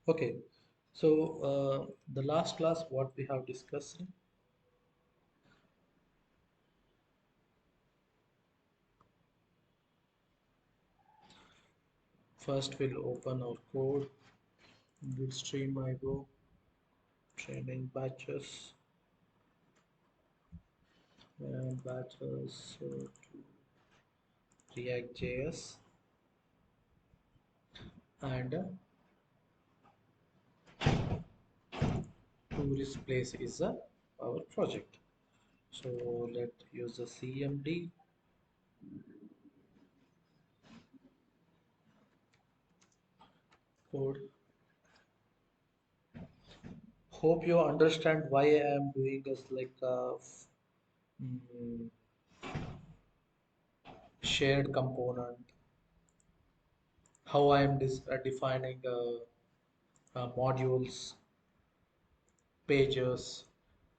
Okay, so the last class what we have discussed. First, we'll open our code, Bitstream IO, training batches, and batches to React.js, and tourist place is our project. So let's use the CMD code. Hope you understand why I am doing this like mm, shared component, how I am defining modules, pages,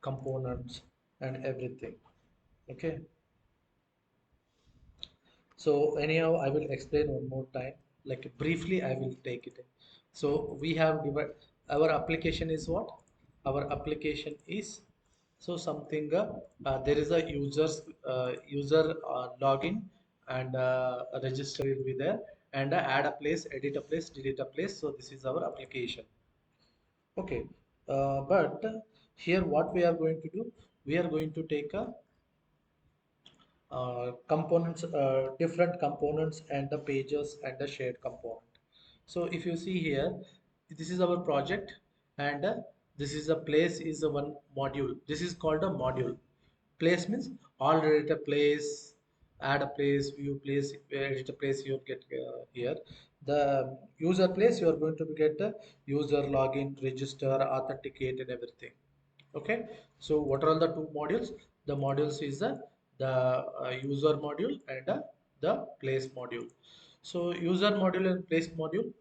components, and everything. Okay. So anyhow, I will explain one more time. Like briefly, I will take it. So we have divided our application is what? Our application is so something there is a user login and a register will be there and add a place, edit a place, delete a place. So this is our application. Okay, but here what we are going to do? We are going to take a components, different components and the pages and the shared component. So if you see here, this is our project and this is a place is a one module. This is called a module. Place means already a place, add a place, view place, edit a place you get here. The user place you are going to get the user login, register, authenticate and everything. Okay, so what are all the two modules? The modules is the user module and the place module. So user module and place module.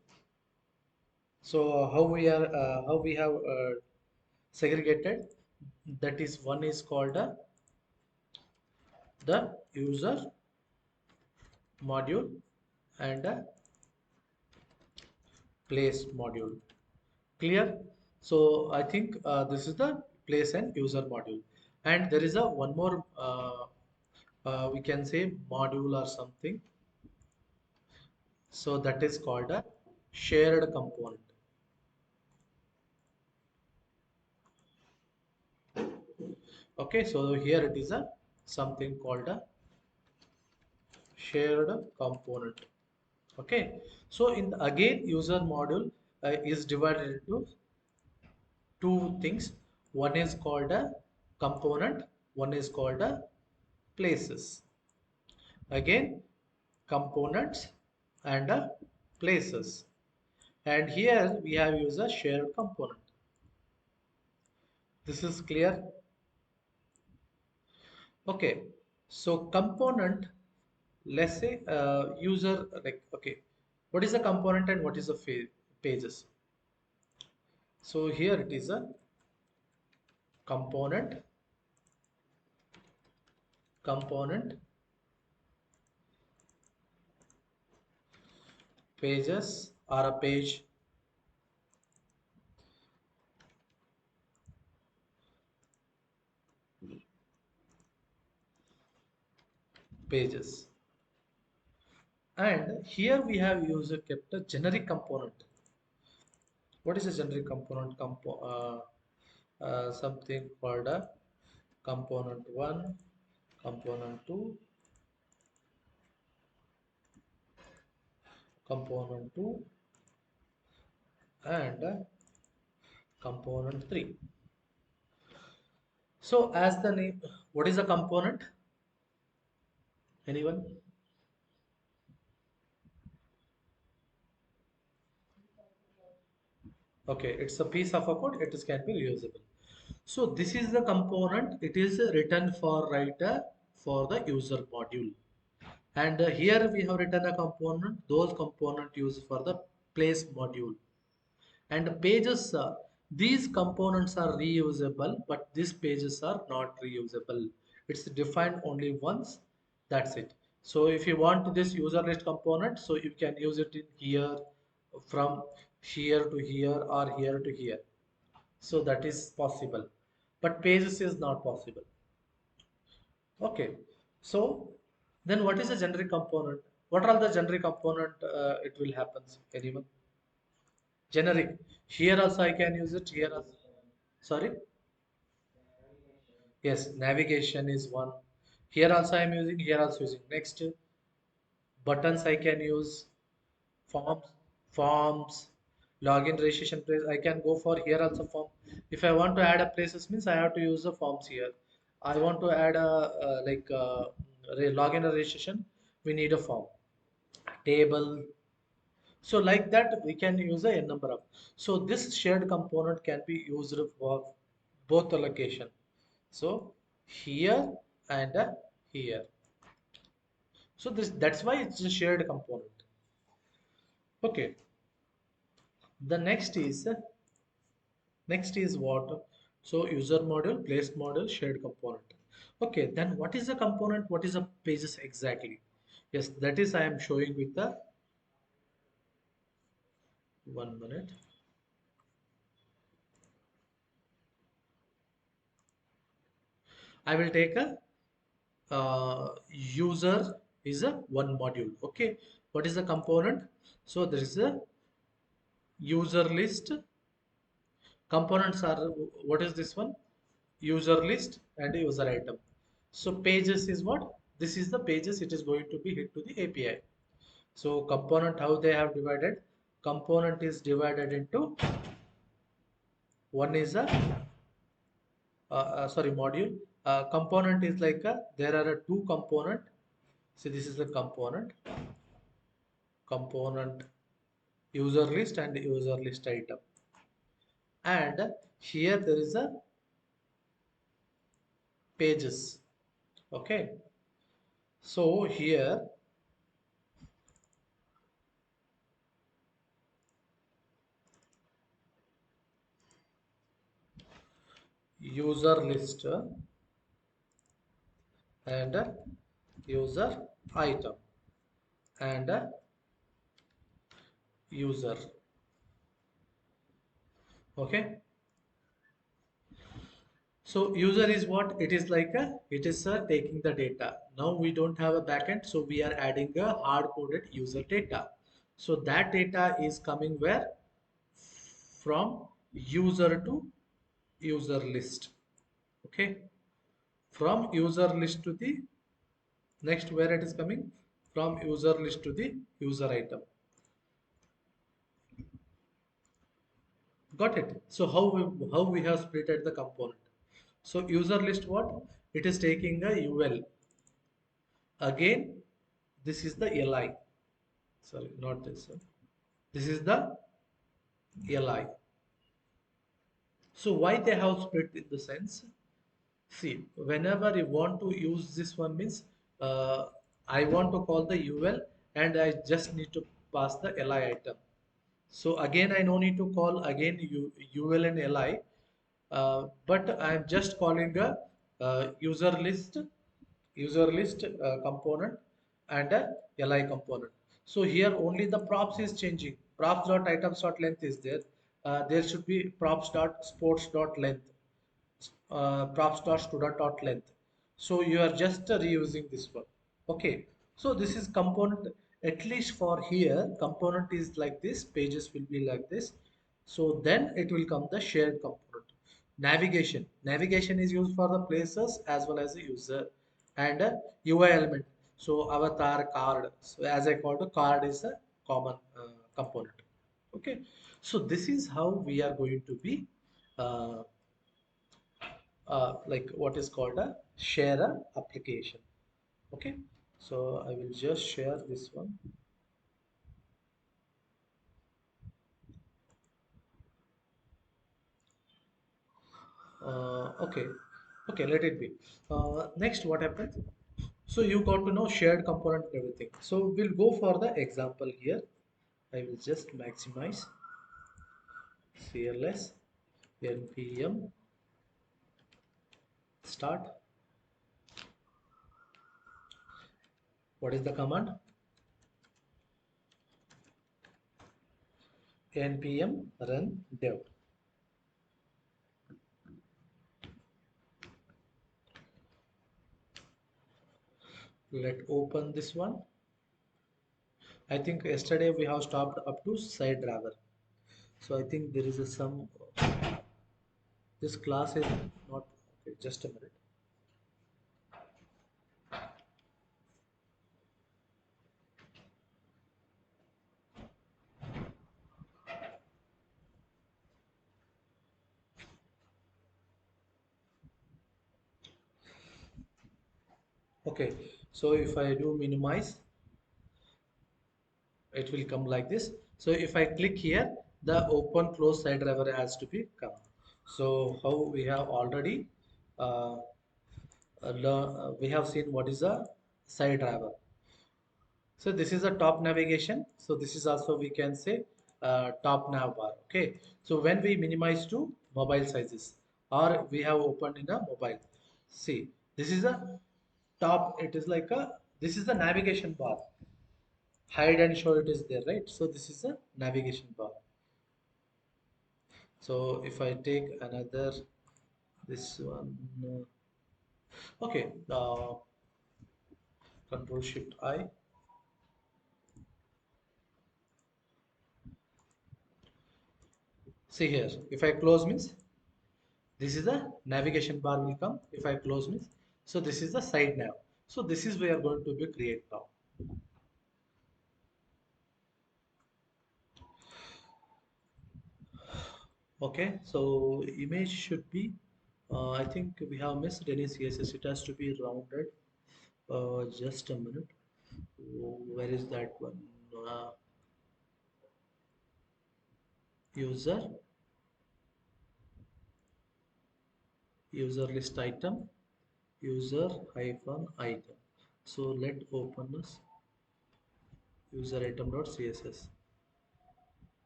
So how we have segregated, that is one is called the user module and place module. Clear? So I think this is the place and user module, and there is a one more we can say module or something. So that is called a shared component. Okay, so here it is a something called a shared component. Okay, so in again user module is divided into two things. One is called a component, one is called a places. Again components and places, and here we have used a shared component. This is clear? Okay, so component, let's say user like, okay, what is a component and what is a pages? So here it is a component, component, pages or a page, pages. And here we have user kept a generic component. What is a generic component? Something called a component 1, component 2, component 2, and component 3. So as the name, what is a component? Anyone? Okay, it's a piece of a code. It is can be reusable. So this is the component. It is written for writer for the user module. And here we have written a component. Those component used for the place module. And pages, these components are reusable, but these pages are not reusable. It's defined only once. That's it. So if you want this user list component, so you can use it in here from here to here or here to here. So that is possible, but pages is not possible. Okay, so then what is the generic component? What are the generic component it will happen? Anyone? Generic. Here also I can use it. Here also. Sorry. Yes, navigation is one. Here also I am using. Here also using. Next, buttons I can use. Forms, login, registration, place. I can go for here also form. If I want to add a places means I have to use the forms here. I want to add a login or registration. We need a form. Table. So like that we can use a n number of. So this shared component can be used for both the location. So here and here. So this that's why it's a shared component. Okay. The next is what? So user model, place model, shared component. Okay, then what is the component? What is the pages exactly? Yes, that is I am showing with the 1 minute. I will take a user is a one module. Okay, what is the component? So there is a user list. Components are what is this one? User list and user item. So pages is what? This is the pages it is going to be hit to the API. So component how they have divided? Component is divided into one is a sorry module. Component is like there are a two component. So this is the component user list and user list item. And here there is a pages. Okay. So here user list and user item and user. Okay. So user is what? It is like it is taking the data. Now we don't have a backend, so we are adding a hard-coded user data. So that data is coming where? From user to user list. Okay. From user list to the next where it is coming? From user list to the user item. Got it? So how we have splitted the component? So user list what? It is taking a UL. Again, this is the LI. Sorry, not this one. This is the LI. So why they have split in the sense? See, whenever you want to use this one means I want to call the UL and I just need to pass the LI item. So again, I no need to call again UL and LI, but I am just calling a user list component and a li component. So here only the props is changing. Props dot items dot length is there. There should be props dot sports dot length, props dot student dot length. So you are just reusing this one. Okay. So this is component. At least for here, component is like this. Pages will be like this. So then it will come the shared component. Navigation. Navigation is used for the places as well as the user and a UI element. So avatar card. So as I called, the card is a common component. Okay. So this is how we are going to be uh, like what is called a share a application. Okay. So I will just share this one. Okay. Okay, let it be. Next, what happens? So you got to know shared component and everything. So we'll go for the example here. I will just maximize CLS npm start. What is the command? npm run dev. Let open this one. I think yesterday we have stopped up to site driver. So I think there is a some, this class is not okay. Just a minute. Okay, so if I do minimize, it will come like this. So if I click here, the open close site driver has to be come. So how we have already uh, we have seen what is a site driver. So this is a top navigation. So this is also we can say top nav bar. Okay. So when we minimize to mobile sizes or we have opened in a mobile. See, this is a top. It is like a, this is the navigation bar. Hide and show it is there, right? So this is a navigation bar. So if I take another, this one, okay, Control Shift I. See here, if I close means this is the navigation bar will come. If I close means, so this is the side nav. So this is we are going to be create now. Okay, so image should be, I think we have missed any CSS. It has to be rounded. Just a minute. Where is that one? Uh, user, user list item, user hyphen item. So let open this user item dot CSS.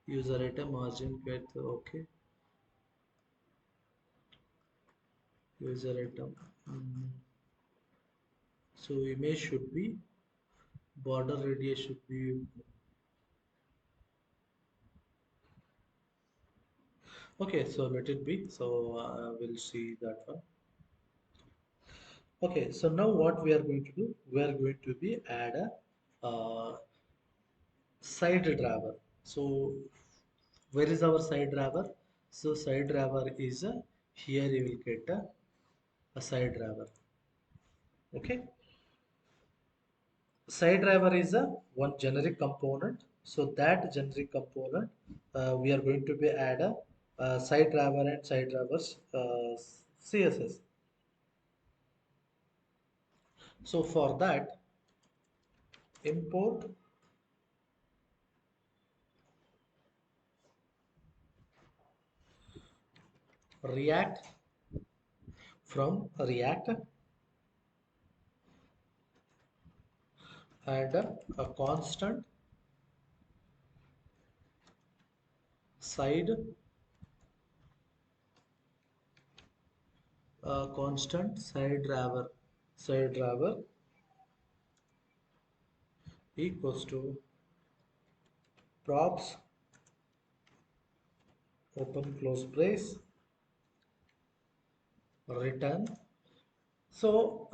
User item margin width, okay. User item. So image should be, border radius should be, okay. So let it be. So we'll see that one. Okay. So now what we are going to do? We are going to be add a side driver. So where is our side driver? So side driver is a, here you will get a side driver. Okay. Side driver is a one generic component. So that generic component, we are going to be add a side driver and side drivers CSS. So for that, import React from React and a constant side, constant side driver equals to props open close brace return. So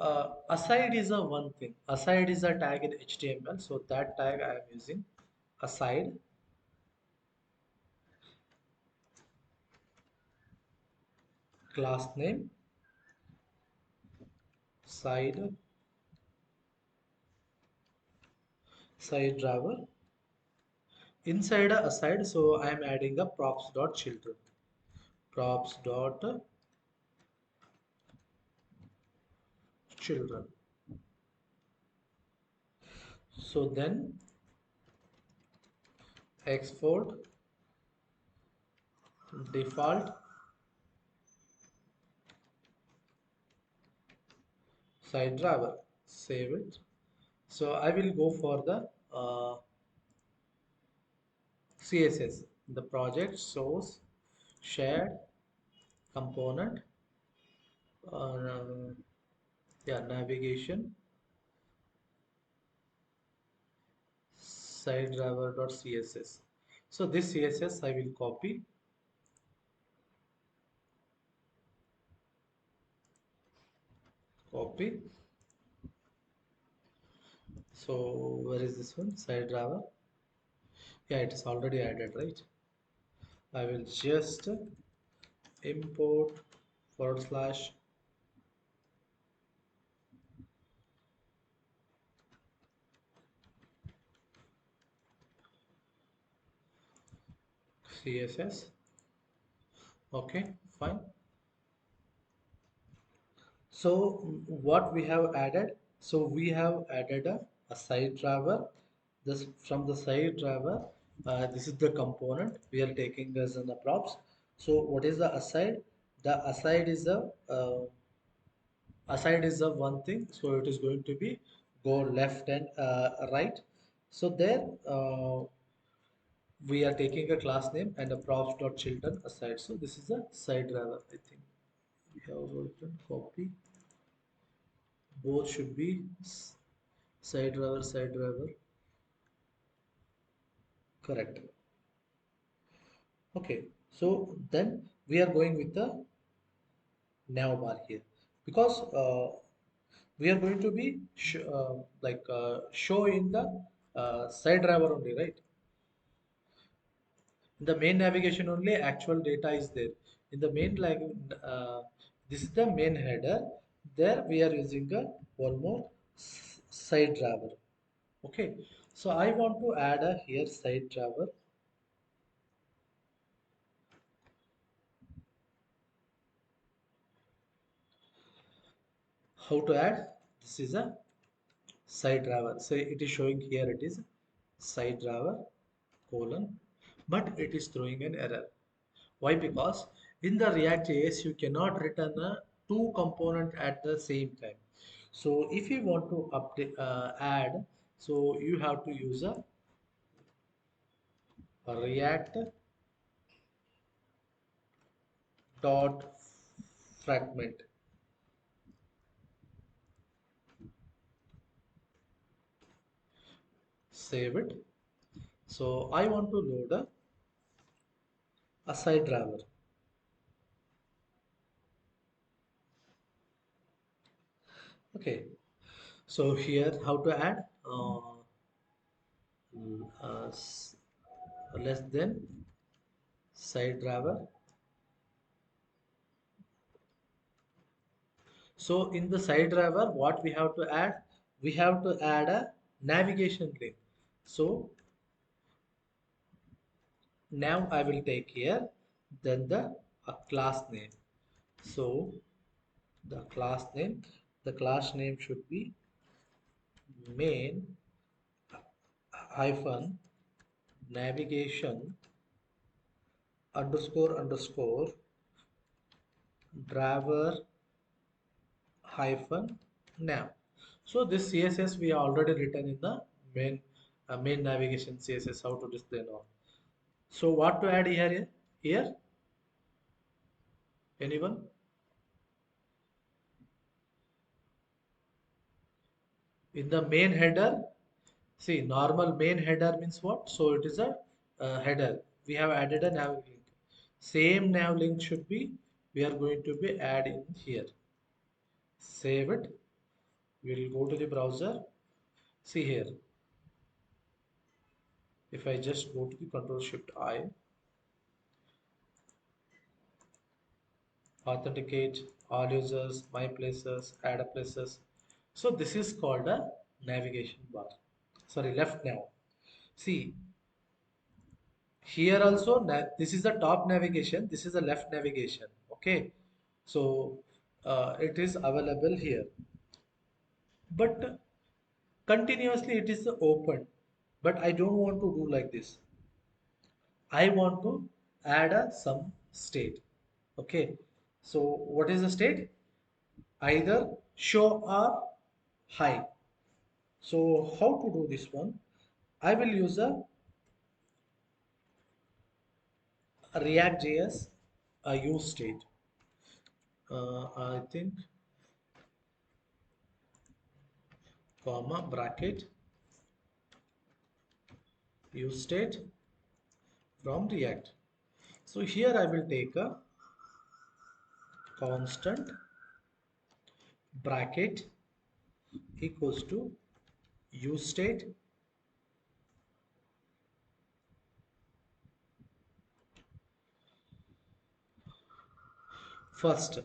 aside is a one thing. Aside is a tag in HTML. So that tag I am using aside class name side driver inside a aside. So I am adding a props dot children, props dot children. So then export default side driver, save it. So I will go for the CSS, the project source shared component, uh, yeah, navigation side driver dot CSS. So this CSS I will copy. So where is this one? Side driver. Yeah, it is already added, right? I will just import // CSS. Okay, fine. So what we have added? So we have added a side driver. This from the side driver. This is the component we are taking as an props. So what is the aside? The aside is a one thing. So it is going to be go left and right. So there we are taking a class name and a props.children aside. So this is a side driver. I think we have written copy. Both should be side driver, correct. Okay, so then we are going with the nav bar here because we are going to be show in the side driver only, right? In the main navigation only actual data is there. In the main, like this is the main header. There we are using a one more side driver. Okay, so I want to add a here side driver. How to add? This is a side driver. So it is showing here it is side driver colon, but it is throwing an error. Why? Because in the React.js you cannot return a two component at the same time. So if you want to update add, so you have to use a React dot fragment. Save it. So I want to load a side driver. Okay. So here how to add less than side driver. So in the side driver, what we have to add? We have to add a navigation link. So now I will take here, then the class name. So the class name should be main hyphen navigation underscore driver hyphen nav. So this CSS we already written in the main navigation CSS how to display now. So what to add here? Here, anyone? In the main header, see normal main header means what? So it is a header. We have added a nav link. Same nav link should be we are going to be adding here. Save it. We will go to the browser. See here. If I just go to the Control Shift I, authenticate all users, my places, add a places. So this is called a navigation bar. Sorry, left nav. See here also this is the top navigation. This is the left navigation. Okay, so it is available here, but continuously it is open. But I don't want to do like this. I want to add some state. Okay, so what is the state? Either show or hide. So how to do this one? I will use a React.js use state. I think comma bracket use state from React. So here I will take a constant bracket equals to use state. First,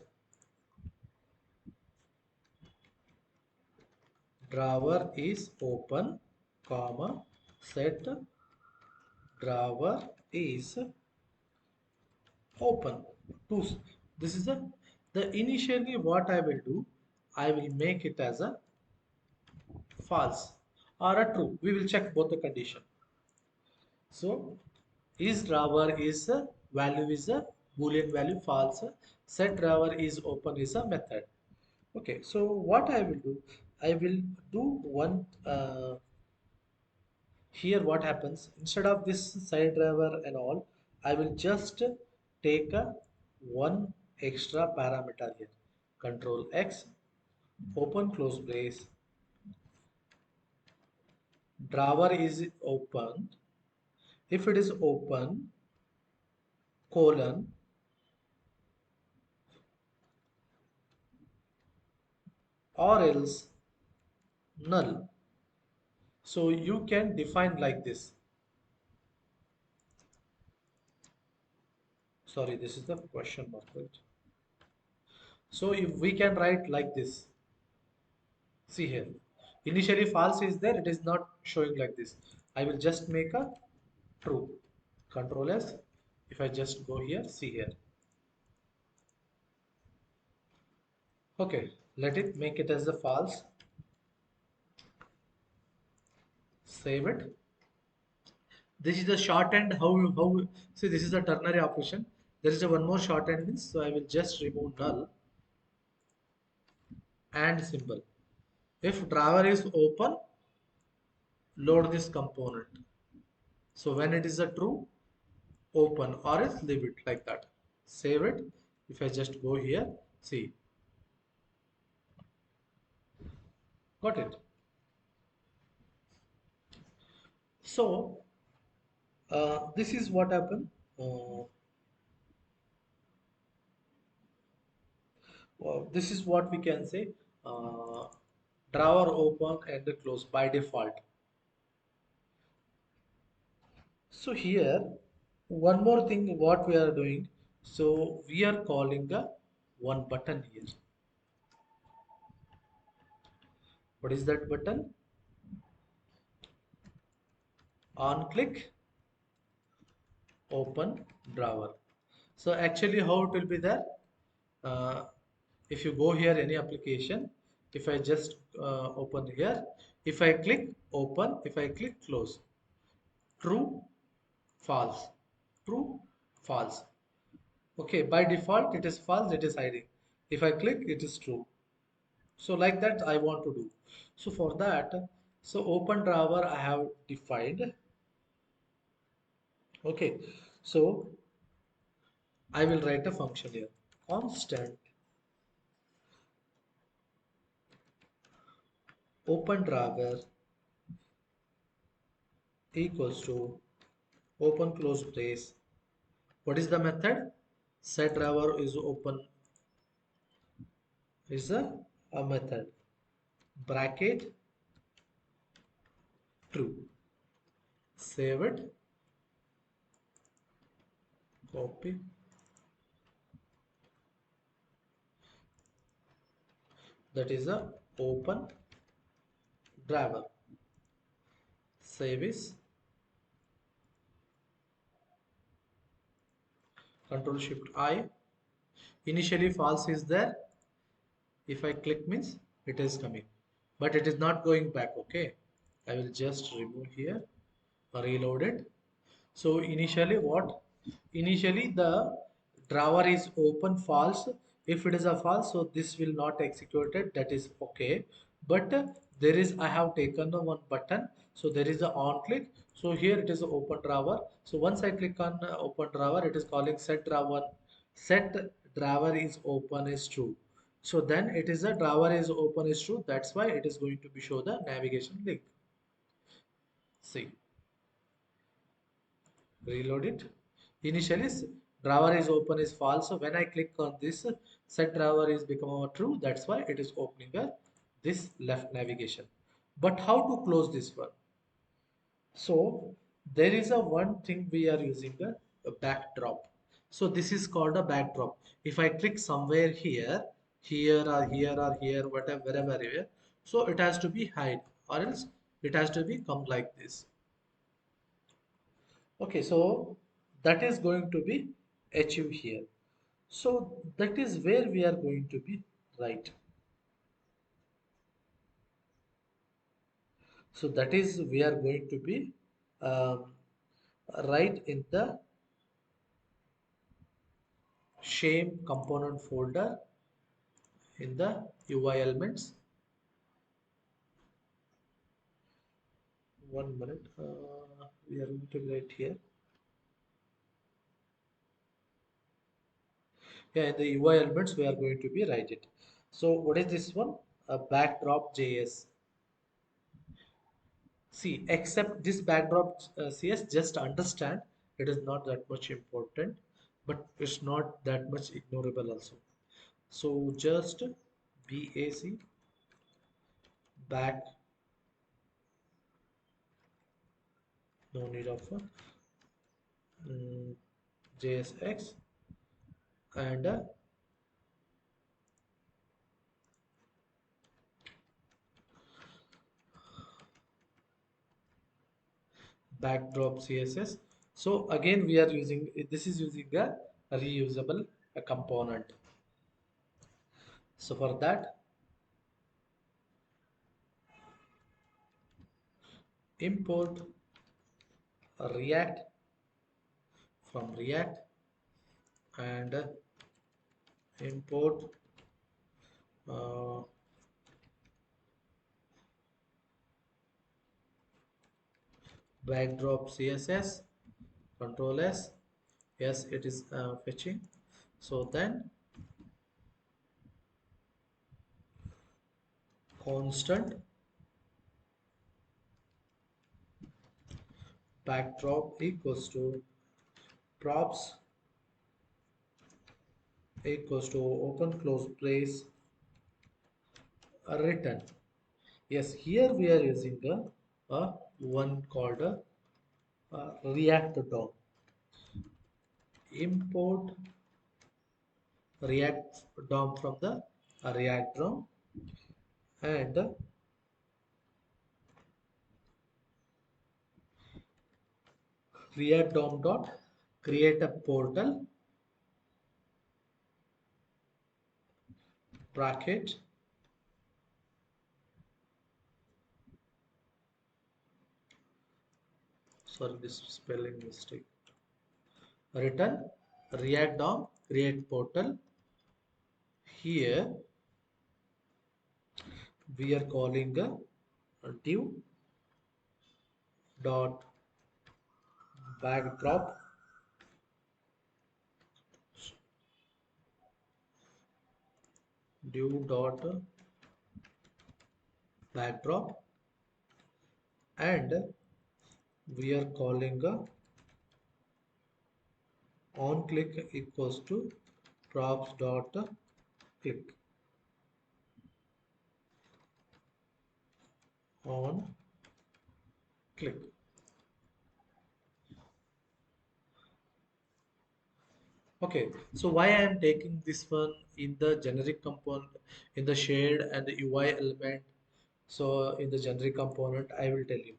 drawer is open, comma, set drawer is open. To this is the initially what I will do, I will make it as a false or a true. We will check both the condition. So is drawer is a value is a boolean value false. Set drawer is open is a method. Okay, so what I will do, I will do one here. What happens instead of this side driver and all, I will just take a one extra parameter here. Control X, open close brace, drawer is open. If it is open, colon, or else null. So you can define like this. Sorry, this is the question mark, right? So if we can write like this, see here. Initially false is there, it is not showing like this. I will just make a true. Control S. If I just go here, see here. Okay, let it make it as a false. Save it. This is the shorthand. How see this is the ternary operation. There is a one more shorthand means, so I will just remove null and symbol. If drawer is open, load this component. So when it is a true, open, or else leave it like that. Save it. If I just go here, see, got it. So this is what happened. Well, this is what we can say. Uh, Drawer open and close by default. So here, one more thing what we are doing. So we are calling a one button here. What is that button? On click, open drawer. So actually how it will be there? Uh, if you go here any application, if I just open here, if I click open, if I click close, true, false, true, false. Okay, by default it is false, it is hiding. If I click, it is true. So like that I want to do. So for that, so open drawer I have defined. Okay, so I will write a function here. Constant open drawer equals to open close brace. What is the method? Set driver is open is a method. Bracket true. Save it. Copy. That is a open driver. Save is Control Shift I. Initially false is there. If I click means it is coming, but it is not going back. Okay, I will just remove here, reload it. So initially what? Initially the drawer is open false. If it is a false, so this will not executed. That is okay. But there is I have taken the one button. So there is a on click. So here it is a open drawer. So once I click on open drawer, it is calling set drawer. Set drawer is open is true. So then it is a drawer is open is true. That's why it is going to be show the navigation link. See. Reload it. Initially drawer is open is false, so when I click on this set drawer is become a true, that's why it is opening this left navigation. But how to close this one? So there is a one thing we are using a backdrop. So this is called a backdrop. If I click somewhere here, here or here or here, whatever, wherever here, so it has to be hide or else it has to be come like this. Okay, so that is going to be achieved here. So that is where we are going to be right. So that is we are going to be um, right in the shame component folder in the UI elements. One minute, we are going to write here. Yeah, in the UI elements we are going to be write it. So what is this one? A backdrop JS. See, except this backdrop CS, just understand it is not that much important, but it's not that much ignorable also. So just BAC back, no need of JSX and backdrop CSS. So again, we are using this is using a reusable component. So for that, import React from React and import uh, backdrop CSS. Control S. Yes, it is fetching. So then constant backdrop equals to props equals to open close brace return. Yes, here we are using a one called React DOM. Import React DOM from the React DOM and React DOM dot create a portal bracket. Sorry, this spelling mistake. Return React DOM create portal. Here we are calling a div dot backdrop div dot backdrop and we are calling a on click equals to props dot click on click. Okay, so why I am taking this one in the generic component in the shade and the UI element. So in the generic component, I will tell you.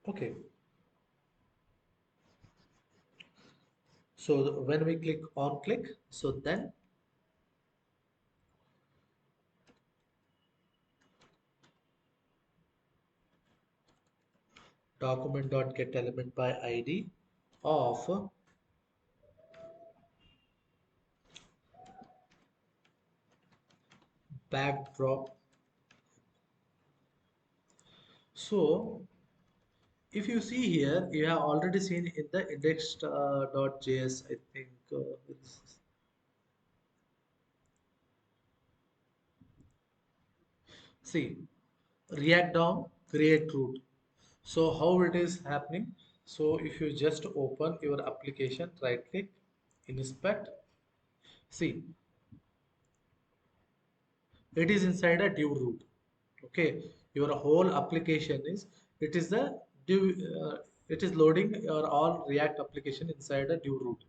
Okay, so when we click on click, so then document dot get element by ID of backdrop. So if you see here, you have already seen in the index .js, I think. See, React DOM create root. So how it is happening? So if you just open your application, right click, inspect, see, it is inside a div root. Okay, your whole application is, it is the div, it is loading your all React application inside a div root.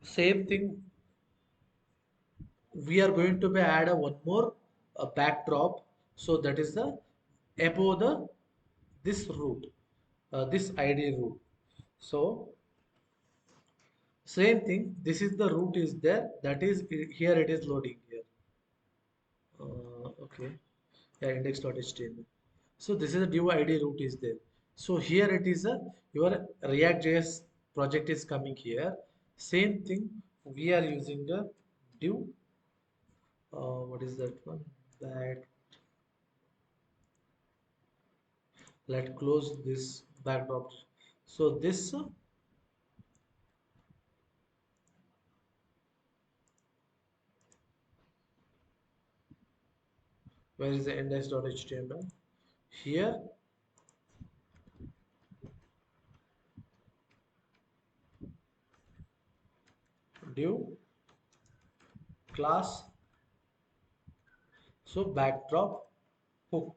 Same thing, we are going to be add a one more backdrop. So that is the above the this root, this id root. So same thing, this is the root is there, that is here, it is loading here. Okay, yeah, index.html. So this is a div id root is there. So here it is a your React.js project is coming here. Same thing, we are using the div, what is that one, that, let close this backdrop. So this, where is the index.html? Here, div class, so backdrop hook.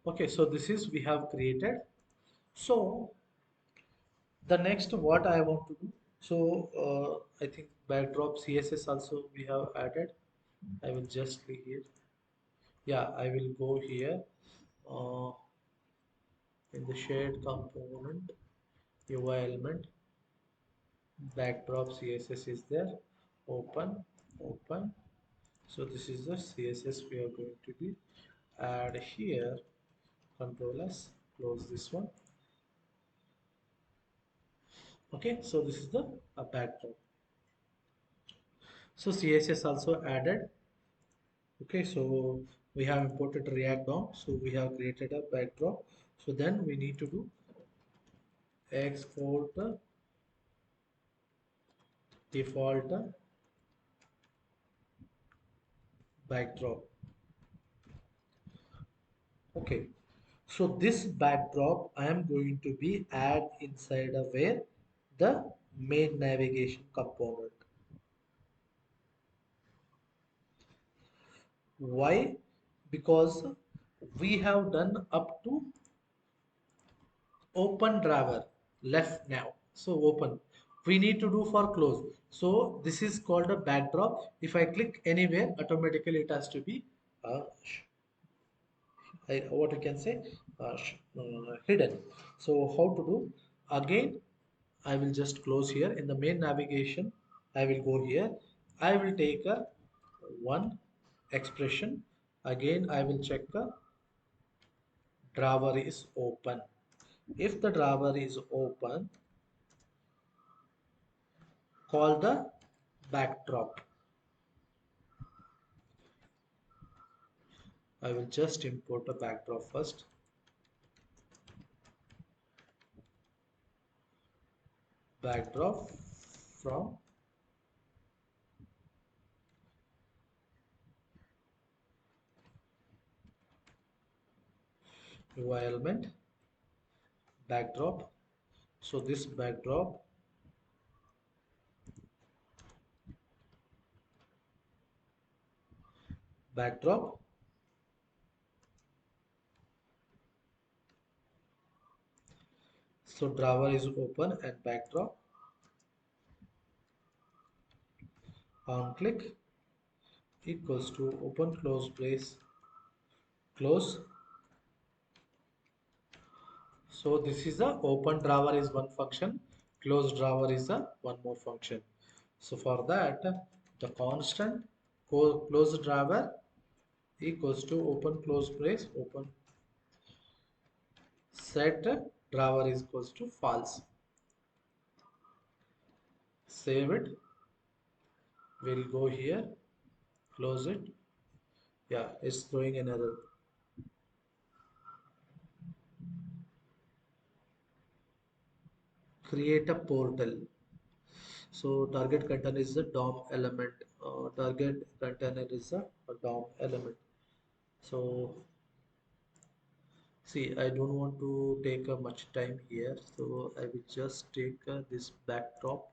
Okay, so this is we have created. So the next what I want to do, so I think backdrop CSS also we have added. I will just click here. Yeah, I will go here, uh, in the shared component, UI element, backdrop CSS is there. Open, open. So this is the CSS we are going to be add here. Control S, close this one. Okay, so this is the backdrop. So CSS also added. Okay, so we have imported React DOM. So we have created a backdrop. So then we need to do export the default backdrop. Okay, so this backdrop I am going to be add inside of where the main navigation component. Why? Because we have done up to open driver left now. So open. We need to do for close. So this is called a backdrop. If I click anywhere, automatically it has to be what you can say, hidden. So how to do? Again, I will just close here in the main navigation. I will go here. I will take a one expression. Again, I will check the drawer is open. If the drawer is open, call the backdrop. I will just import a backdrop first. Backdrop from UI element, backdrop. So this backdrop. So drawer is open and backdrop. On click equals to open close brace close. So this is a open drawer is one function, close drawer is a one more function. So for that, the constant close drawer equals to open close brace open, set drawer is equals to false. Save it. We'll go here, close it. Yeah, it's throwing an error. Create a portal. So target container is the DOM element. Target container is a DOM element. So See, I don't want to take much time here, so I will just take this backdrop.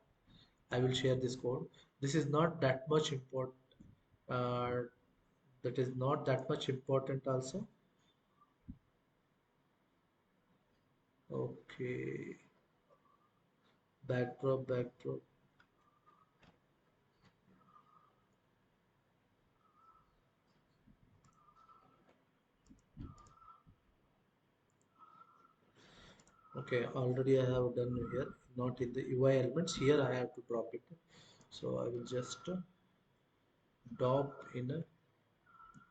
I will share this code. This is not that much important. uh, that is not that much important also. Okay, backdrop. Okay, already I have done here, not in the UI elements. Here I have to drop it. So I will just drop in a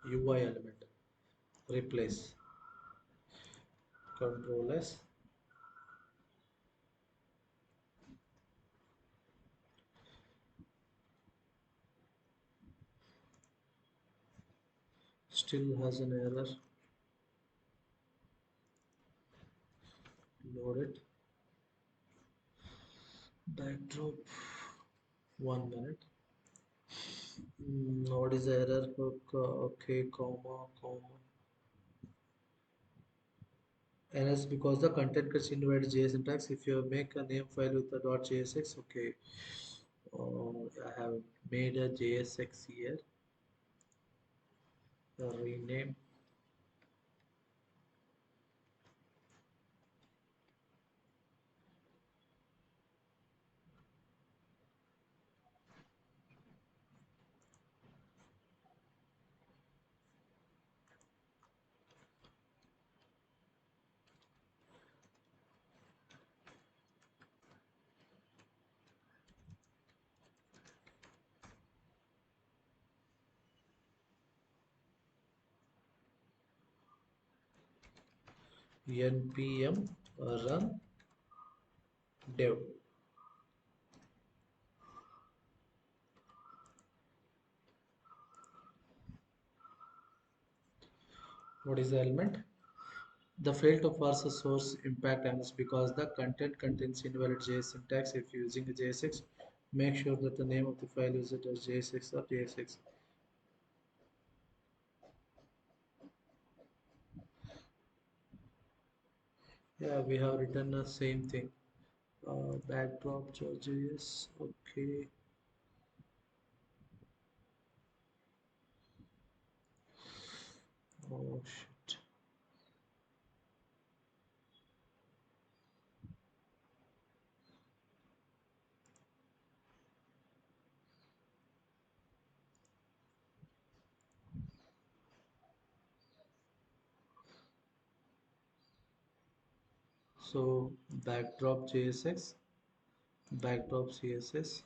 UI element, replace, Control S. Still has an error. Load it. Backdrop. 1 minute. What is the error? Okay, comma. And it's because the content gets invalid JS syntax. If you make a name file with the .jsx, okay. I have made a JSX here. Rename. npm run dev. What is the element? The failed to parse the source impact analysis because the content contains invalid JS syntax. If using a JSX, make sure that the name of the file is it as JSX or JSX. Yeah, we have written the same thing. Backdrop JS. Okay. Oh shit. So backdrop JSX, backdrop CSS,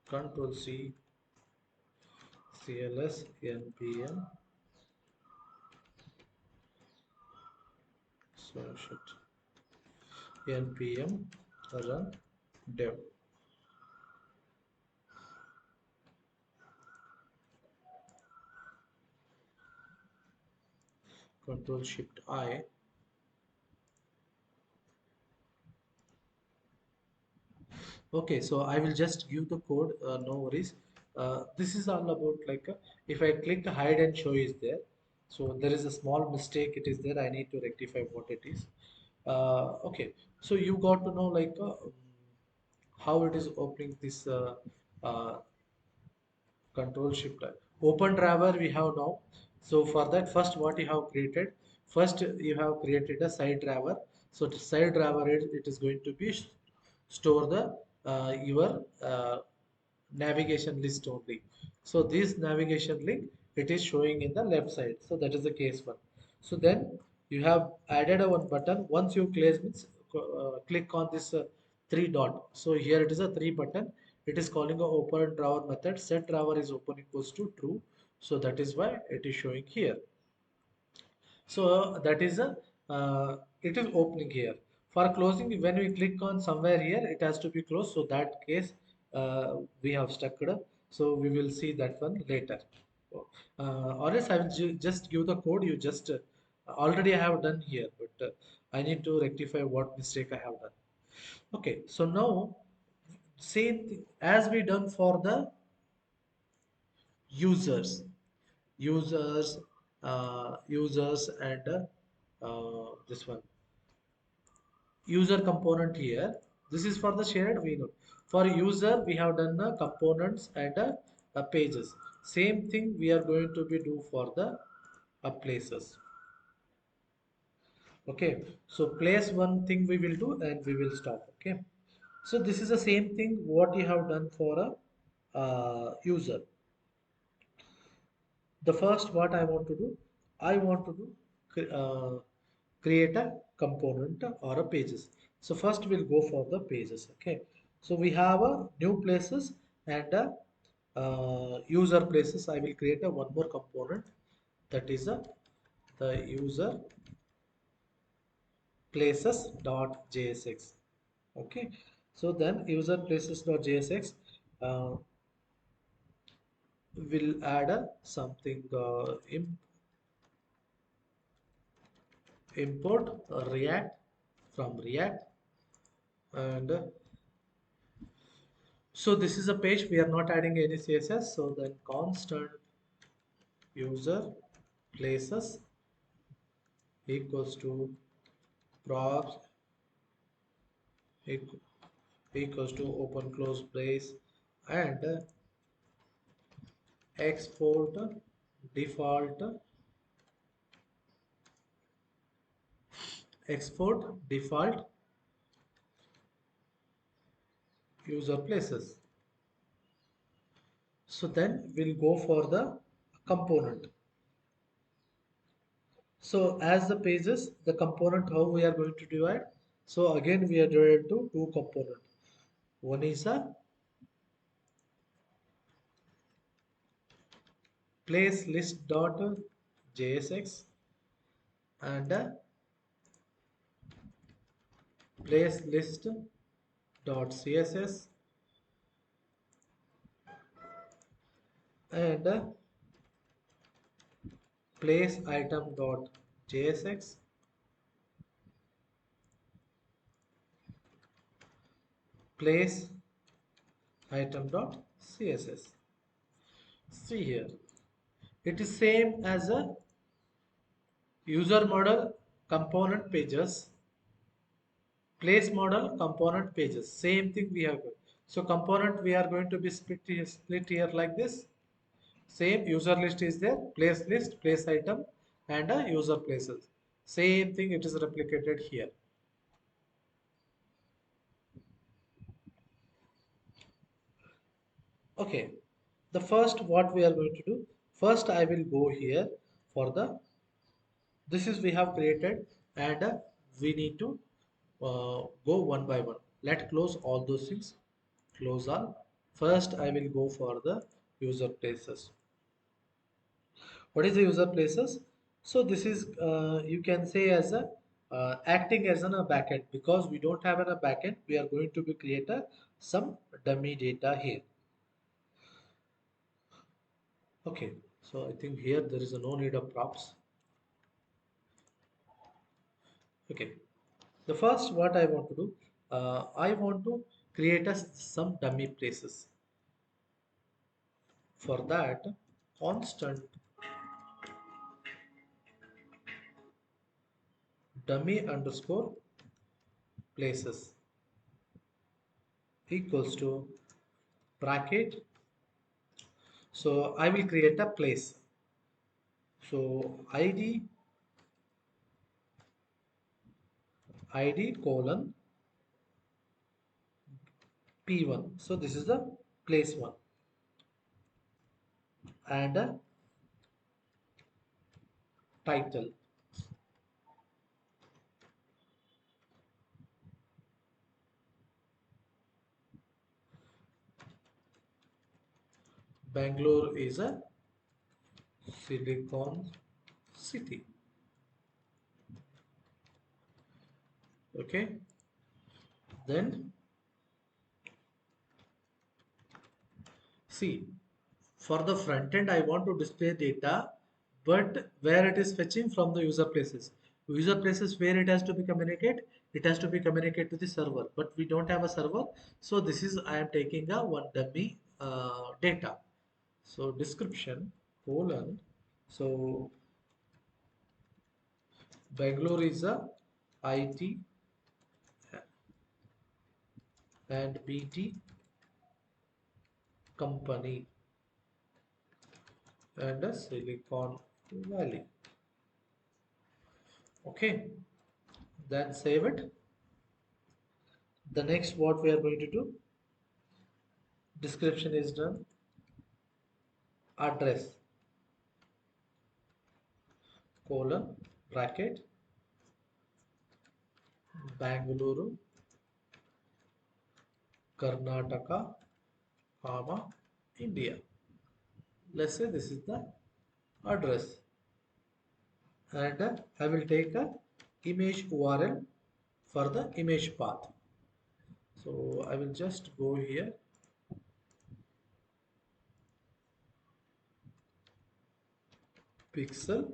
Control C, CLS, npm. So shit. npm run dev. Control Shift I. Okay, so I will just give the code, no worries. This is all about like if I click hide and show is there. So there is a small mistake it is there. I need to rectify what it is. Okay, so you got to know like how it is opening this uh, Control Shift I. Open driver we have now. So for that, first what you have created, first you have created a side driver. So the side driver it is going to be store the your navigation list only. So this navigation link it is showing in the left side. So that is the case one. So then you have added a one button. Once you place means click on this three dot. So here it is a three button. It is calling a open drawer method. Set drawer is open equals to true. So that is why it is showing here. So that is a it is opening here. For closing, when we click on somewhere here, it has to be closed. So that case we have stuck it. So we will see that one later. Or else I will just give the code. You just already I have done here, but I need to rectify what mistake I have done. Okay, so now same thing as we done for the users, users, users, and this one user component here. This is for the shared we know. For user, we have done the components and pages. Same thing we are going to be do for the places. Okay, so place one thing we will do and we will stop. Okay, so this is the same thing what you have done for a user. The first what I want to do, I want to do create a component or a pages. So first we'll go for the pages. Okay, so we have a new places and a user places. I will create a one more component, that is a the user places dot jsx. Okay, so then user places dot jsx will add a something import react from react, and so this is a page we are not adding any css, so then constant user places equals to props equals to open close brace and export default user places. So then we'll go for the component. So as the pages, the component how we are going to divide. So again we are divided to two component. One is a place list dot jsx and a place list dot css and a place item dot jsx, place item dot css. See here, it is same as a user model component pages, place model component pages, same thing we have got. So component we are going to be split here like this. Same user list is there, place list, place item, and a user places. Same thing it is replicated here. Okay, the first what we are going to do, first I will go here for the, this is we have created, and we need to go one by one. Let close all those things, close all. First I will go for the user places. What is the user places? So this is you can say as a acting as a backend, because we don't have a backend. We are going to be create a some dummy data here. Okay, so I think here there is no need of props. Okay, the first what I want to do, I want to create some dummy places. For that, constant dummy underscore places equals to bracket. So I will create a place. So id colon p1. So this is the place one, and a title. Bangalore is a silicon city. Okay, then see, for the front end I want to display data, but where it is fetching from the user places. User places where it has to be communicated, it has to be communicated to the server, but we don't have a server. So this is I am taking a one dummy data. So description colon, so Bangalore is a IT and BT company and a Silicon Valley. Okay, then save it. The next what we are going to do, description is done, address, colon, bracket, Bangalore, Karnataka, comma, India. Let's say this is the address, and I will take a image URL for the image path. So I will just go here, pixel,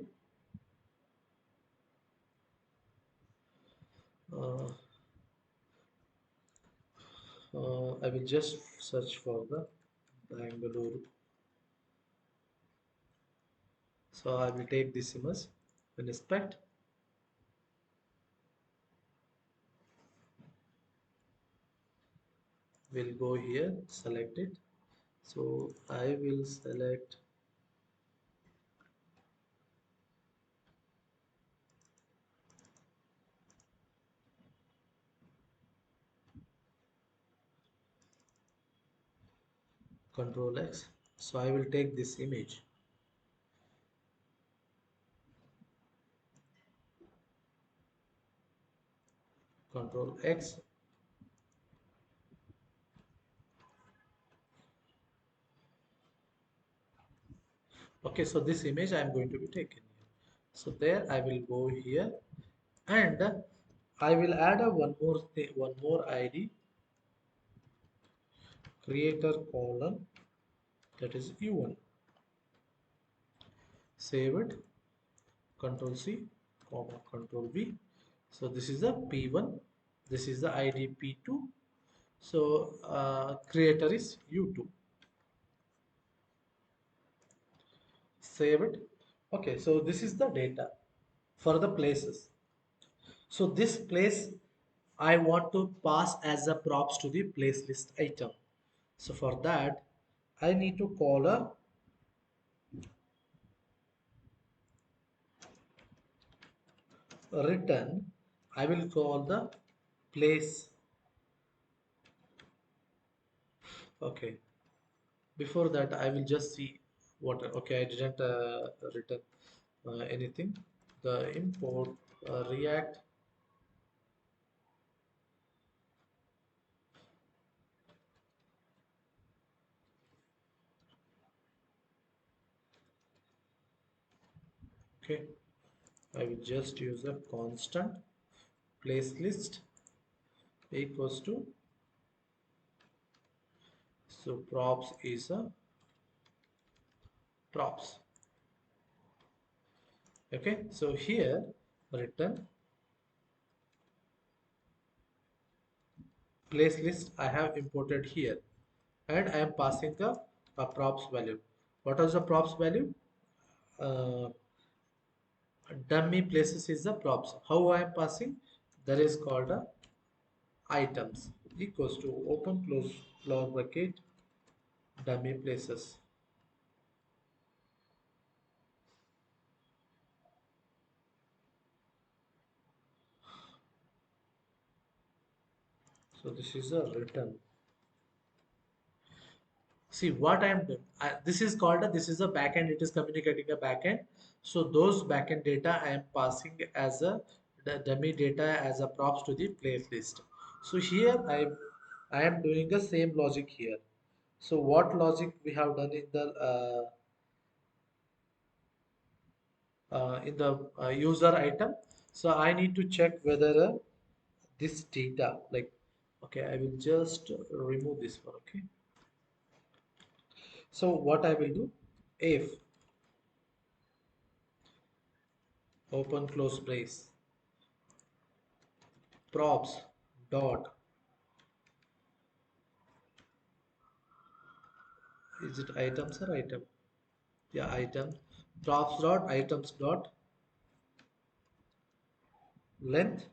uh, I will just search for the Bangalore. So I will take this image and inspect. We'll go here, select it. So I will select Control X. So I will take this image, Control X. Okay, so this image I am going to be taken here. So there I will go here, and I will add a one more thing, one more ID, creator colon, that is U1. Save it, Control C, comma, Control V. So this is the P1, this is the ID P2. So creator is U2. Save it. Okay, so this is the data for the places. So this place I want to pass as a props to the place list item. So for that I need to call a return. I will call the place. Okay, before that I will just see what. Okay, I didn't return anything. The import react. Okay, I will just use a constant place list equals to, so props is a props. Okay, so here return place list I have imported here, and I am passing the props value. What is the props value? uh, Dummy places is the props. How I am passing? That is called a items equals to open close log bracket dummy places. So this is a return. See what I am doing. This is called a, this is a backend. It is communicating a backend. So those backend data I am passing as a the dummy data as a props to the place list. So here I am doing the same logic here. So what logic we have done in the user item? So I need to check whether this data, like, okay, I will just remove this one. Okay, so what I will do, if open close brace props dot, is it items or item? Yeah, item, props dot items dot length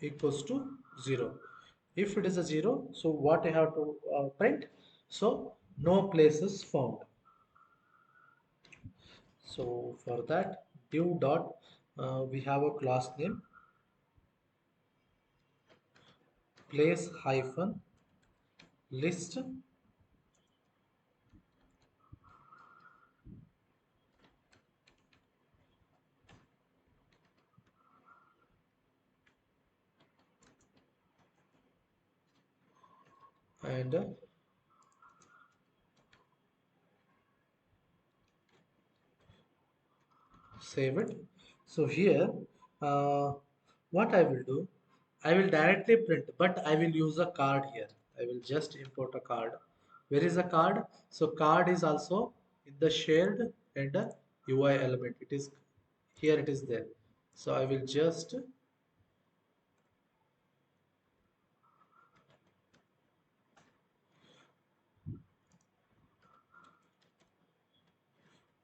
equals to 0. If it is a 0, so what I have to print? So no places found. So for that, div dot, we have a class name place hyphen list, and save it. So here, uh, what I will do, I will directly print, but I will use a card here. I will just import a card. Where is the card? So card is also in the shared and UI element. It is here. It is there. So I will just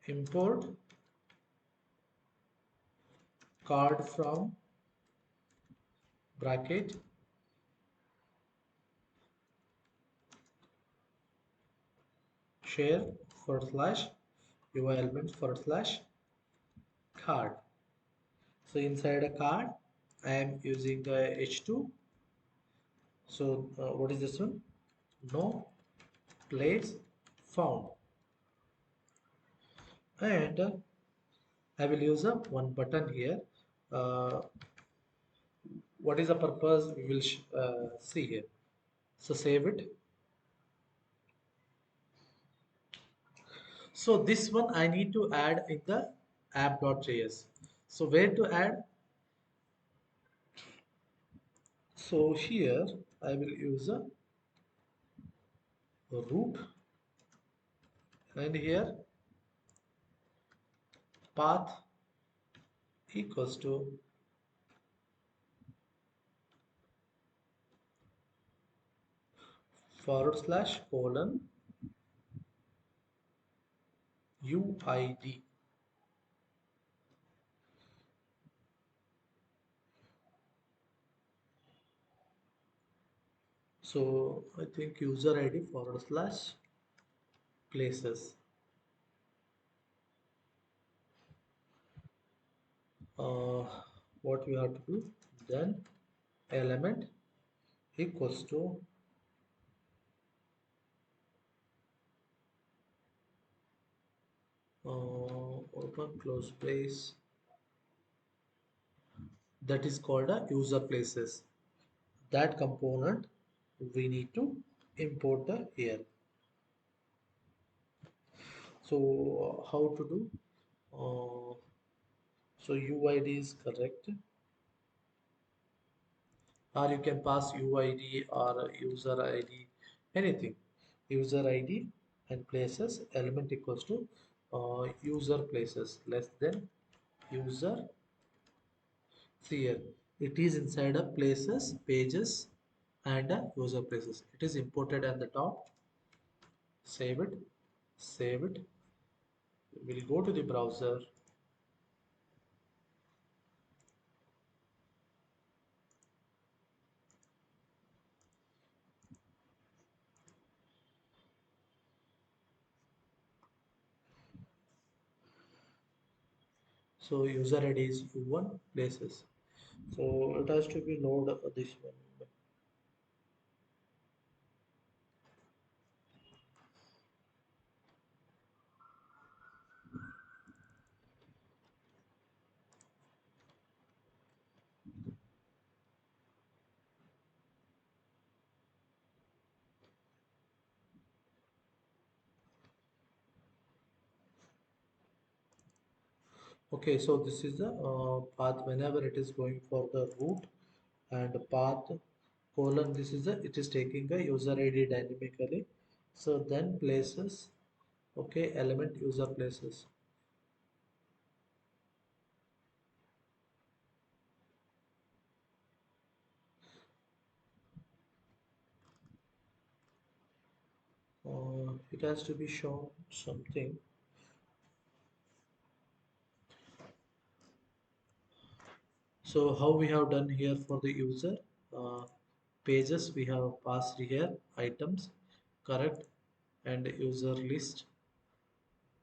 import card from bracket share forward slash UI element forward slash card. So inside a card, I am using H2. So what is this one? No place found. And I will use a one button here. Uh, what is the purpose? We will see here. So save it. So this one I need to add in the app.js. So where to add? So here I will use a root, and here path equals to forward slash colon UID. So I think user ID forward slash places. Uh, what we have to do? Then element equals to open close brace, that is called a user places. That component we need to import here. So how to do? Uh, so UID is correct, or you can pass UID or user ID, anything. User ID and places element equals to user places less than user. See here, it is inside a places, pages, and a user places. It is imported at the top. Save it, save it. We'll go to the browser. So user ID is U1 places. So it has to be load this one. Okay, so this is the path whenever it is going for the root, and path colon, this is the, it is taking a user ID dynamically. So then places, okay, element user places. it has to be shown something. So how we have done here for the user uh, pages, we have passed here items, correct, and user list.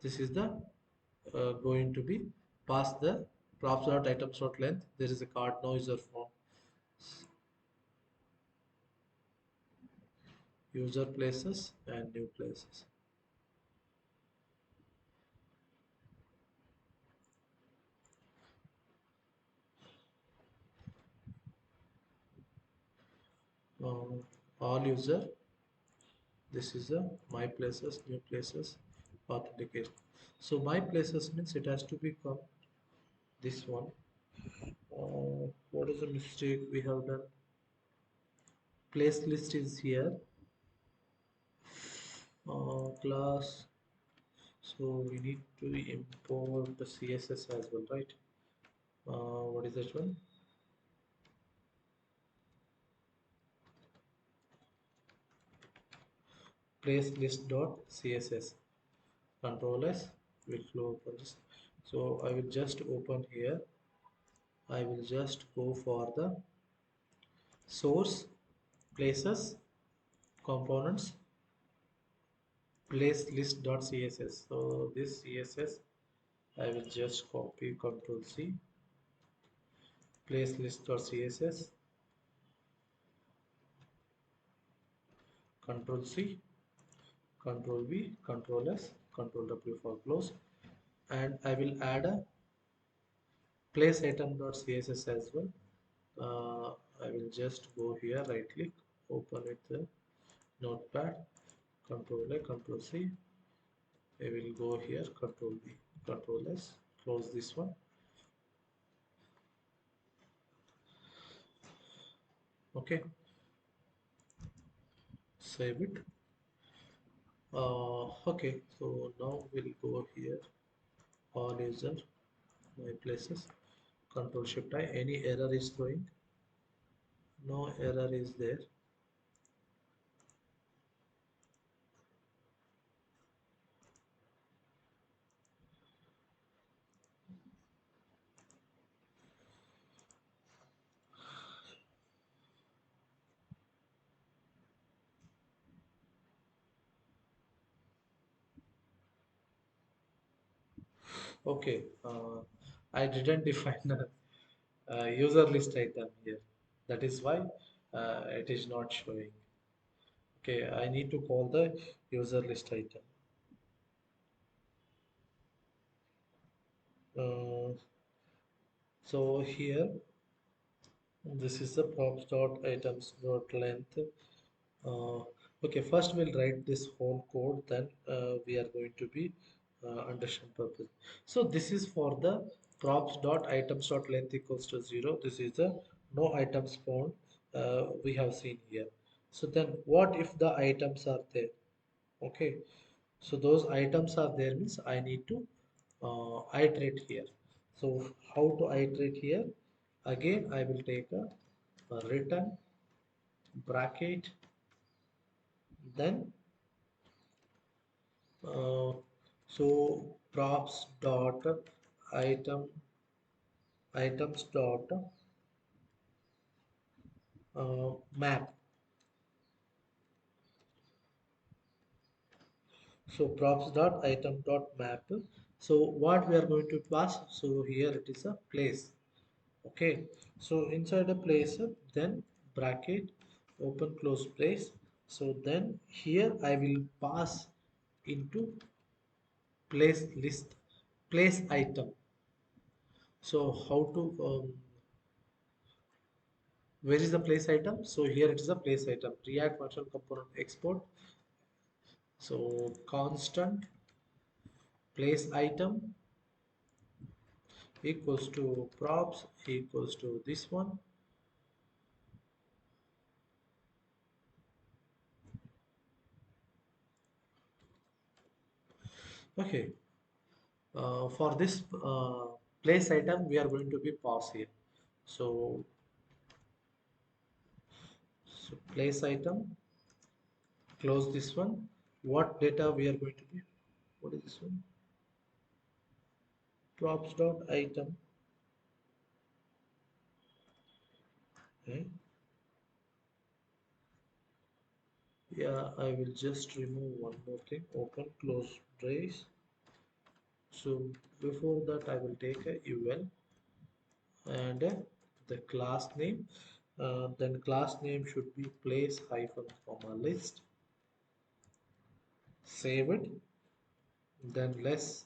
This is the going to be past the props dot items dot length. There is a card no user form. User places and new places. All user. This is a my places, new places, authentication. So my places means it has to become this one. What is the mistake we have done? Place list is here. Class. So we need to import the CSS as well, right? What is that one? Place list dot CSS. Control S will flow open this. So I will just open here. I will just go for the source places components place list dot CSS. So this CSS I will just copy Control C place list dot CSS Control C Control V Control S Control W for close, and I will add a place item dot CSS as well. I will just go here, right click, open with the notepad, Control A, Control C. I will go here, Control V, Control S, close this one. Okay, save it. Okay, so now we'll go here, all user, my places, Control Shift I. Any error is throwing? No error is there. Okay, I didn't define a user list item here. That is why it is not showing. Okay, I need to call the user list item. Uh, so here, this is the props dot items dot length. Uh, okay, first we'll write this whole code, then we are going to be understand purpose. So this is for the props dot items dot length equals to 0. This is the no items found we have seen here. So then what if the items are there? Okay, so those items are there means I need to iterate here. So how to iterate here? Again, I will take a return bracket, then uh, so props dot item items dot map. So props dot item dot map. So what we are going to pass? So here it is a place. Okay, so inside a place, then bracket, open close place. So then here I will pass into place list, place item. So how to, where is the place item? So here it is a place item. React functional component export. So constant place item equals to props equals to this one. Okay, for this place item we are going to be pass here. So, so place item, close this one, what data we are going to be. What is this one? Props dot item. Okay. Yeah, I will just remove one more thing. Open close brace. So before that, I will take a UL and the class name. Then class name should be place hyphen comma list. Save it. Then less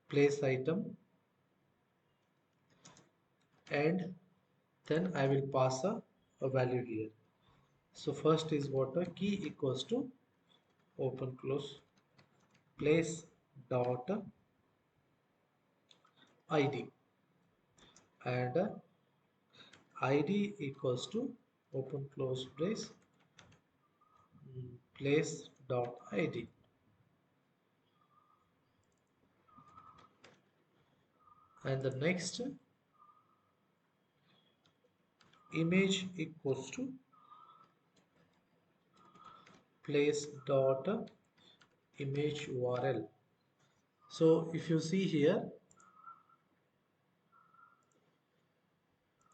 place item, and then I will pass a value here. So first is what a key equals to open close place dot id, and id equals to open close brace place dot id, and the next image equals to place dot image URL. So if you see here,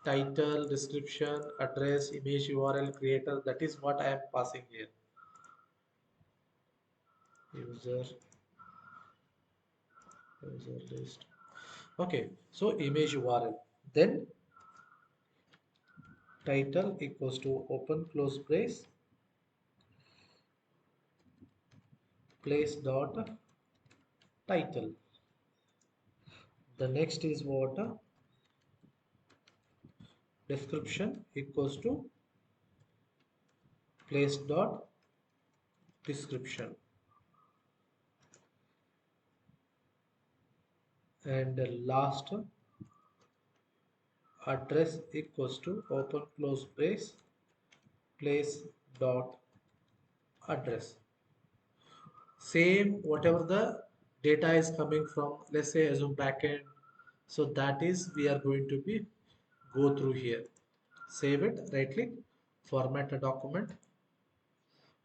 title, description, address, image URL, creator, that is what I am passing here. User list. Okay, so image URL. Then title equals to open close brace place dot title. The next is what description equals to place dot description, and the last address equals to open close brace place dot address. Same whatever the data is coming from, let's say assume backend, so that is we are going to be go through here. Save it, right click, format a document.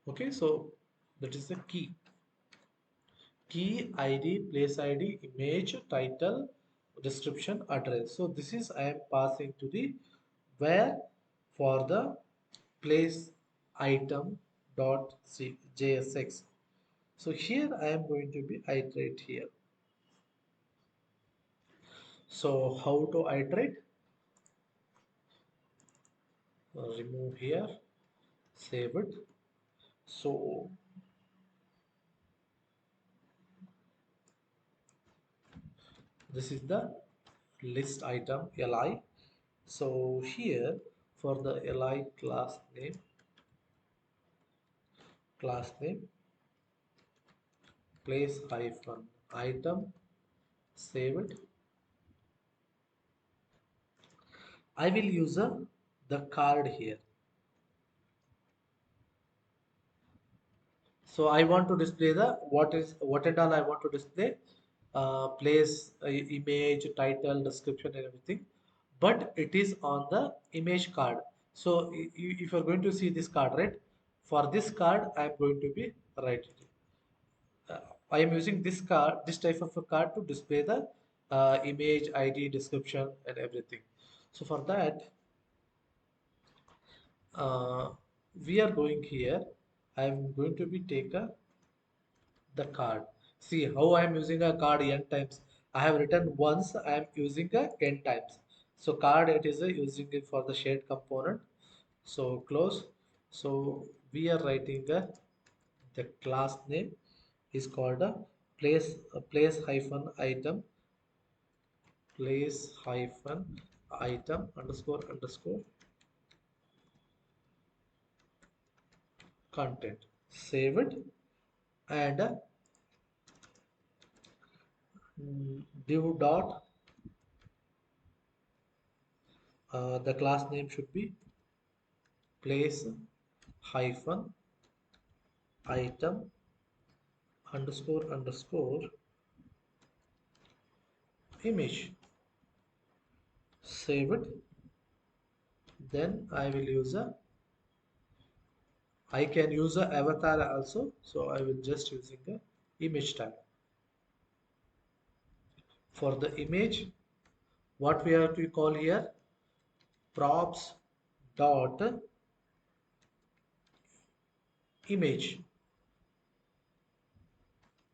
Okay, so that is the key id place id image title description address. So this is I am passing to the where for the place item dot jsx. So here I am going to be iterate here. So how to iterate? Remove here, save it. So this is the list item li. So here for the li class name place hyphen item, save it. I will use the card here. So I want to display the what and all I want to display, place, image, title, description, and everything. But it is on the image card. So if you're going to see this card, right? For this card, I am going to be writing. Uh, I am using this type of a card to display the image, ID, description, and everything. So for that, uh, we are going here. I am going to be take the card. See how I am using a card n times. I have written once, I am using a n times. So card it is using it for the shared component. So close. So we are writing the class name is called a place hyphen item place hyphen item underscore underscore content. Save it, and div dot the class name should be place hyphen item underscore underscore image. Save it. Then I will use I can use a avatar also, so I will just using the image tag. For the image, what we have to call here, props dot image.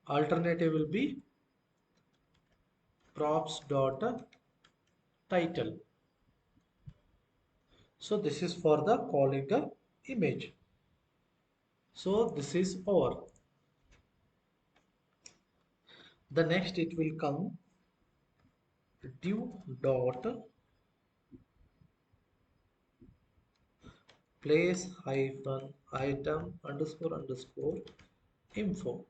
Alternative will be props dot title. So this is for the calling the image. So this is over. The next it will come div dot place hyphen item underscore underscore info.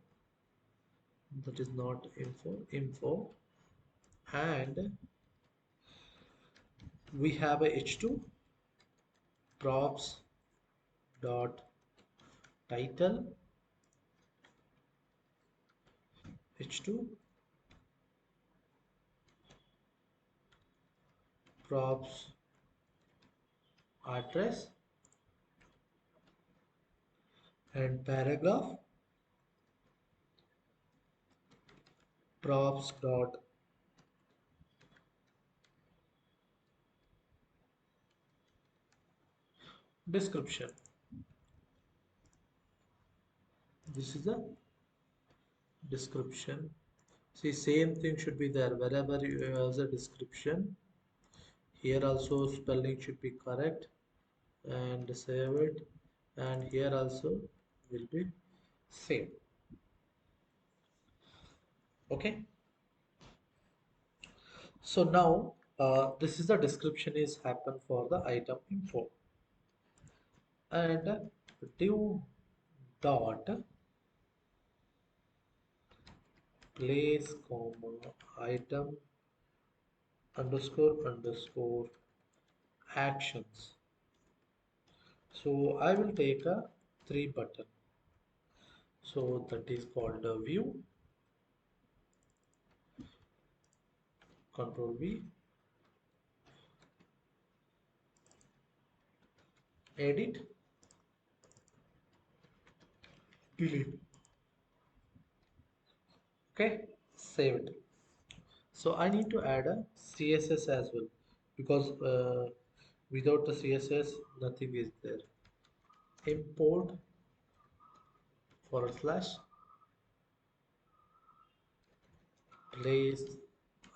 That is not info, and we have a h2 props dot title h2 props address and paragraph props dot description. This is the description. See, same thing should be there wherever you have a description. Here also spelling should be correct, and save it, and here also will be same. Okay, so now this is the description is happen for the item info, and div dot place comma item underscore underscore actions. So I will take a 3 button. So that is called a view. Control V. Edit. Delete. Okay. Save it. So I need to add a CSS as well, because without the CSS nothing is there. Import / place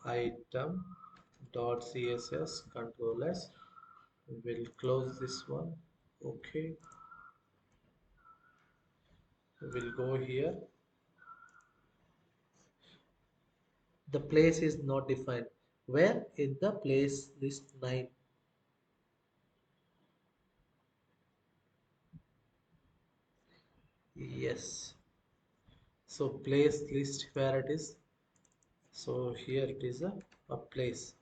item dot css. Control S. We'll close this one. Okay, we'll go here. The place is not defined. Where? In the place list 9. Yes. So place list where it is. So here it is a place.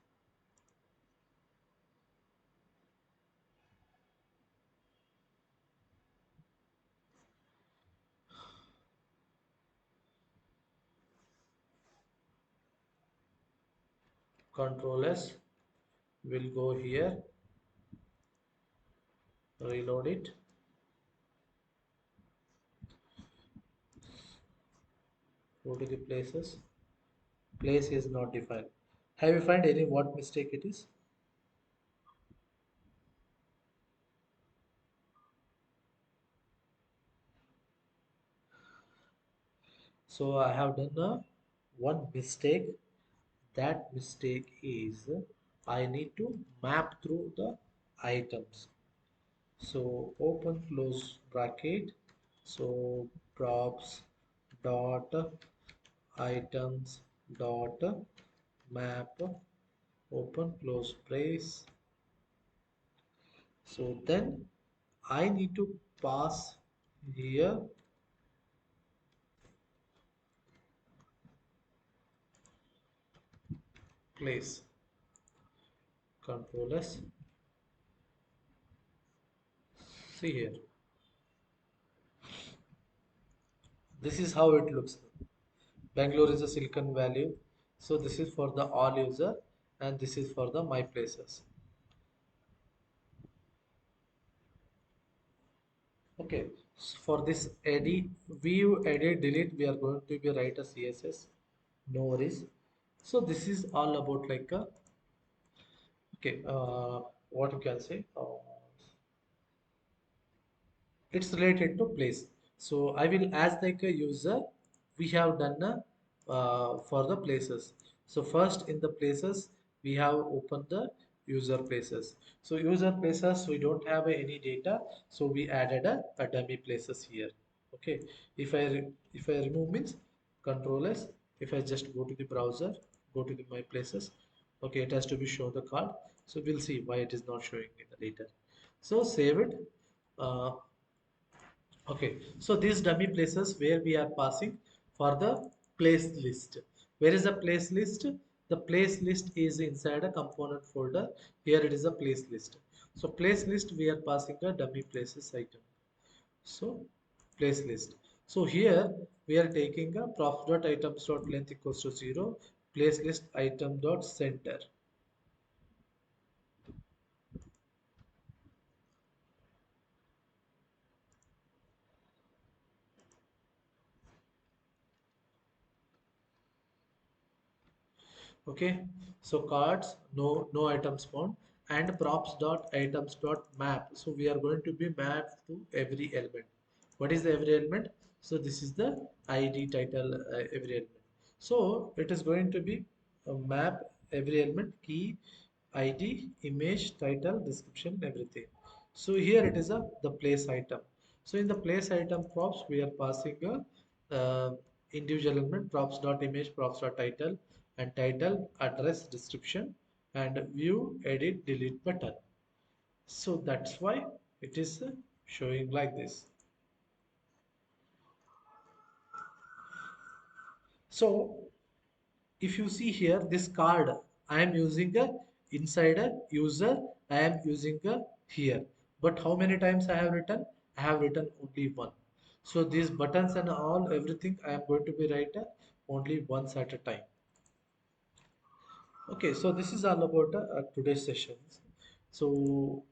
Control S. We'll go here. Reload it. Go to the places. Place is not defined. Have you find any what mistake it is? So I have done one mistake. That mistake is I need to map through the items. So open close bracket. So props dot items dot map open close brace. So then I need to pass here place. Control S. See here. This is how it looks. Bangalore is a Silicon Valley. So this is for the all user, and this is for the my places. Okay, for this edit, view, edit, delete, we are going to be write a CSS. No worries. So this is all about like a okay, what you can say. It's related to place. So I will, as like a user, we have done a, for the places. So first in the places we have opened the user places. So user places, we don't have any data, so we added a dummy places here. Okay, if I remove means control s, if I just go to the browser, go to the my places, okay, it has to be show the card. So we'll see why it is not showing in the later. So save it. uh, Okay, so these dummy places where we are passing for the place list. Where is the place list? The place list is inside a component folder. Here it is a place list. So place list, we are passing a dummy places item. So place list. So here we are taking a props.items.length equals to 0, place list item dot center. Okay, so cards, no items found, and props dot items dot map. So we are going to be mapped to every element. What is the every element? So this is the id title, every element. So it is going to be a map every element, key, id, image, title, description, everything. So here it is a the place item. So in the place item props, we are passing a individual element, props dot image, props dot title, and title, address, description, and view, edit, delete button. So that's why it is showing like this. So if you see here, this card, I am using a inside a user, I am using a here. But how many times I have written? I have written only one. So these buttons and all everything I am going to be written only once at a time. Okay, so this is all about today's sessions. So